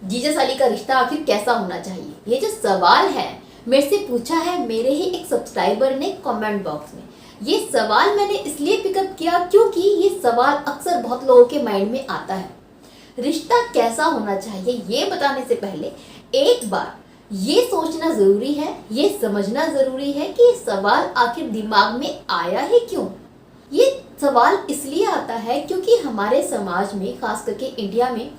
जीजा साली का रिश्ता आखिर कैसा होना चाहिए, ये जो सवाल है मेरे से पूछा है मेरे ही एक सब्सक्राइबर ने कमेंट बॉक्स में। ये सवाल मैंने इसलिए पिकअप किया क्योंकि ये सवाल अक्सर बहुत लोगों के माइंड में आता है। रिश्ता कैसा होना चाहिए ये बताने से पहले एक बार ये सोचना ज़रूरी है, ये समझना ज़रूरी है कि ये सवाल आखिर दिमाग में आया है क्यों। ये सवाल इसलिए आता है क्योंकि हमारे समाज में, खास करके इंडिया में,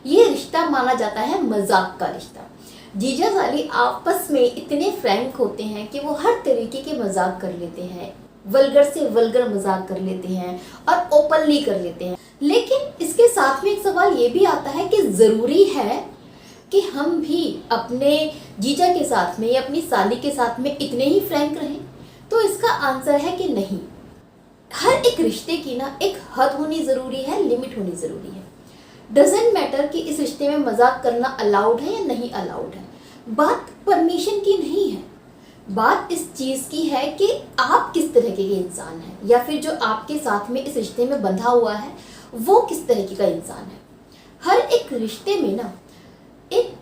ये रिश्ता माना जाता है मजाक का रिश्ता। जीजा साली आपस में इतने फ्रैंक होते हैं कि वो हर तरीके के मजाक कर लेते हैं, वल्गर से वल्गर मजाक कर लेते हैं और ओपनली कर लेते हैं। लेकिन इसके साथ में एक सवाल ये भी आता है कि ज़रूरी है कि हम भी अपने जीजा के साथ में या अपनी साली के साथ में इतने ही फ्रैंक रहें। तो इसका आंसर है कि नहीं। हर एक रिश्ते की ना एक हद होनी ज़रूरी है, लिमिट होनी ज़रूरी है। डजेंट मैटर कि इस रिश्ते में मजाक करना अलाउड है या नहीं अलाउड है। बात परमिशन की नहीं है, बात इस चीज़ की है कि आप किस तरह के इंसान हैं, या फिर जो आपके साथ में इस रिश्ते में बंधा हुआ है वो किस तरीके का इंसान है। हर एक रिश्ते में ना एक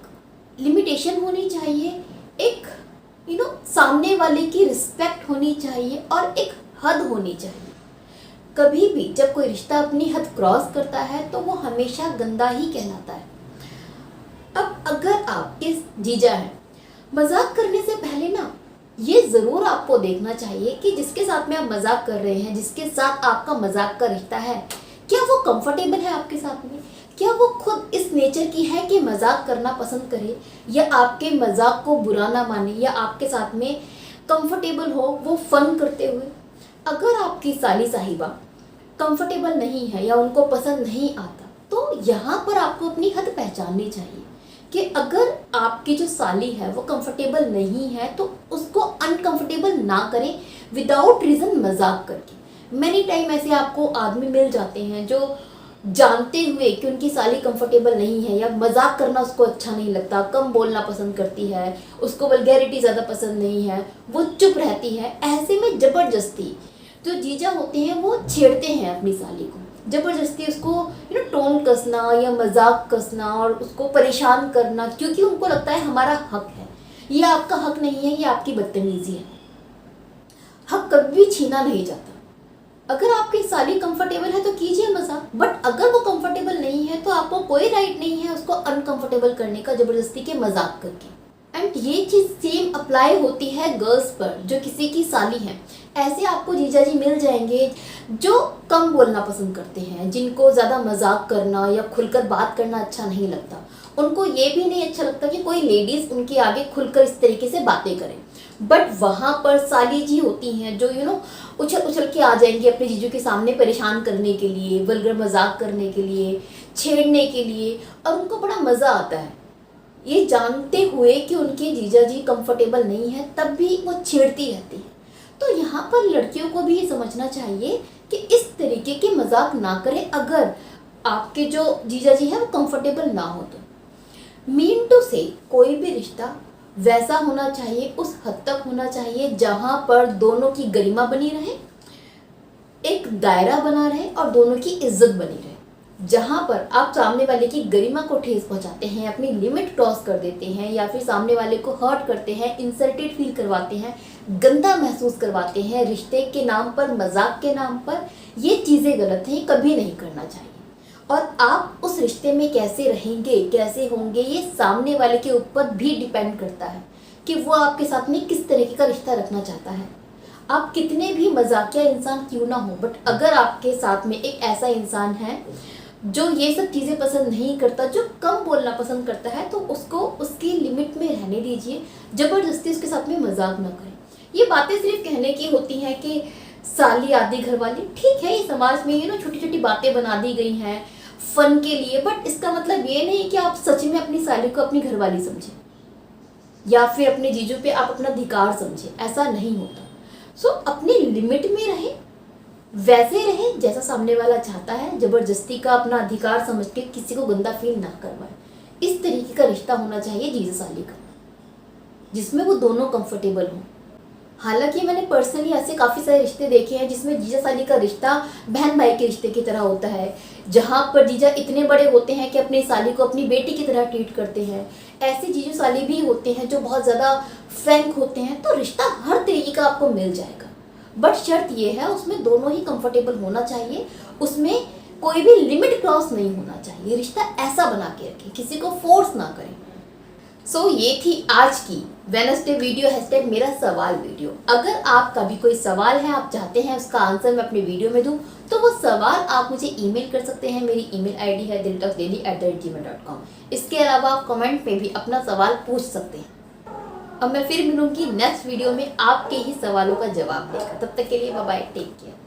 लिमिटेशन होनी चाहिए, एक सामने वाले की रिस्पेक्ट होनी चाहिए और एक हद होनी चाहिए। कभी भी जब कोई रिश्ता अपनी हद क्रॉस करता है तो वो हमेशा गंदा ही कहलाता है। अब अगर आपके जीजा हैं, मजाक करने से पहले ना ये ज़रूर आपको देखना चाहिए कि जिसके साथ में आप मजाक कर रहे हैं, जिसके साथ आपका मजाक का रिश्ता है, क्या वो कंफर्टेबल है आपके साथ में, क्या वो खुद इस नेचर की है कि मजाक करना पसंद करे या आपके मजाक को बुरा ना माने या आपके साथ में कंफर्टेबल हो वो फन करते हुए। अगर आपकी साली साहिबा कंफर्टेबल नहीं है या उनको पसंद नहीं आता तो यहाँ पर आपको अपनी हद पहचाननी चाहिए कि अगर आपकी जो साली है वो कंफर्टेबल नहीं है तो उसको अनकंफर्टेबल ना करें विदाउट रीज़न मजाक करके। मैनी टाइम ऐसे आपको आदमी मिल जाते हैं जो जानते हुए कि उनकी साली कंफर्टेबल नहीं है या मजाक करना उसको अच्छा नहीं लगता, कम बोलना पसंद करती है, उसको वल्गैरिटी ज़्यादा पसंद नहीं है, वो चुप रहती है, ऐसे में ज़बरदस्ती जो जीजा होते हैं वो छेड़ते हैं अपनी साली को, ज़बरदस्ती उसको टोन कसना या मजाक कसना और उसको परेशान करना, क्योंकि उनको लगता है हमारा हक है। ये आपका हक नहीं है, ये आपकी बदतमीजी है। हक कभी भी छीना नहीं जाता। अगर आपकी साली कंफर्टेबल है तो कीजिए मजाक, बट अगर वो कंफर्टेबल नहीं है तो आपको कोई राइट नहीं है उसको अनकंफर्टेबल करने का ज़बरदस्ती के मजाक करके। एंड ये चीज़ सेम अप्लाई होती है गर्ल्स पर जो किसी की साली हैं। ऐसे आपको जीजा जी मिल जाएंगे जो कम बोलना पसंद करते हैं, जिनको ज़्यादा मजाक करना या खुलकर बात करना अच्छा नहीं लगता। उनको ये भी नहीं अच्छा लगता कि कोई लेडीज़ उनके आगे खुलकर इस तरीके से बातें करें। बट वहाँ पर साली जी होती हैं जो उछल उछल के आ जाएंगी अपने जीजू के सामने परेशान करने के लिए, वल्गर मजाक करने के लिए, छेड़ने के लिए, और उनको बड़ा मज़ा आता है ये जानते हुए कि उनके जीजा जी कंफर्टेबल नहीं है, तब भी वो छेड़ती रहती है। तो यहाँ पर लड़कियों को भी ये समझना चाहिए कि इस तरीके के मजाक ना करें अगर आपके जो जीजा जी है वो कंफर्टेबल ना हो तो। मीन टू से कोई भी रिश्ता वैसा होना चाहिए, उस हद तक होना चाहिए जहाँ पर दोनों की गरिमा बनी रहे, एक दायरा बना रहे और दोनों की इज्जत बनी रहे। जहाँ पर आप सामने वाले की गरिमा को ठेस पहुँचाते हैं, अपनी लिमिट क्रॉस कर देते हैं या फिर सामने वाले को हर्ट करते हैं, इंसल्टेड फील करवाते हैं, गंदा महसूस करवाते हैं रिश्ते के नाम पर, मजाक के नाम पर, ये चीज़ें गलत हैं, कभी नहीं करना चाहिए। और आप उस रिश्ते में कैसे रहेंगे, कैसे होंगे, ये सामने वाले के ऊपर भी डिपेंड करता है कि वो आपके साथ में किस तरीके का रिश्ता रखना चाहता है। आप कितने भी मजाकिया इंसान क्यों ना हो, बट अगर आपके साथ में एक ऐसा इंसान है जो ये सब चीज़ें पसंद नहीं करता, जो कम बोलना पसंद करता है, तो उसको उसकी लिमिट में रहने दीजिए, ज़बरदस्ती उसके साथ में मजाक ना करें। ये बातें सिर्फ कहने की होती हैं कि साली आधी घर वाली, ठीक है, ये समाज में छोटी छोटी बातें बना दी गई हैं फन के लिए, बट इसका मतलब ये नहीं कि आप सच में अपनी साली को अपनी घरवाली समझें या फिर अपने जीजू पे आप अपना अधिकार समझें, ऐसा नहीं होता। सो अपनी लिमिट में रहें, वैसे रहें जैसा सामने वाला चाहता है, ज़बरदस्ती का अपना अधिकार समझ के किसी को गंदा फील ना करवाएं। इस तरीके का रिश्ता होना चाहिए जीजा साली का, जिसमें वो दोनों कंफर्टेबल हों। हालांकि मैंने पर्सनली ऐसे काफ़ी सारे रिश्ते देखे हैं जिसमें जीजा साली का रिश्ता बहन भाई के रिश्ते की तरह होता है, जहाँ पर जीजा इतने बड़े होते हैं कि अपनी साली को अपनी बेटी की तरह ट्रीट करते हैं। ऐसे जीजू साली भी होते हैं जो बहुत ज़्यादा फ्रैंक होते हैं। तो रिश्ता हर तरीके का आपको मिल जाएगा, बट शर्त ये है उसमें दोनों ही कंफर्टेबल होना चाहिए, उसमें कोई भी लिमिट क्रॉस नहीं होना चाहिए। रिश्ता ऐसा बना के रखें, किसी को फोर्स ना करें। सो ये थी आज की वेडनेसडे वीडियो #मेरा सवाल वीडियो। अगर आपका भी कोई सवाल है, आप चाहते हैं उसका आंसर मैं अपने वीडियो में दूं, तो वो सवाल आप मुझे ईमेल कर सकते हैं। मेरी ईमेल आईडी है diltalksdaily@gmail.com। इसके अलावा आप कमेंट में भी अपना सवाल पूछ सकते हैं। अब मैं फिर मिलूंगी नेक्स्ट वीडियो में आपके ही सवालों का जवाब देकर। तब तक के लिए बाय बाय, टेक केयर।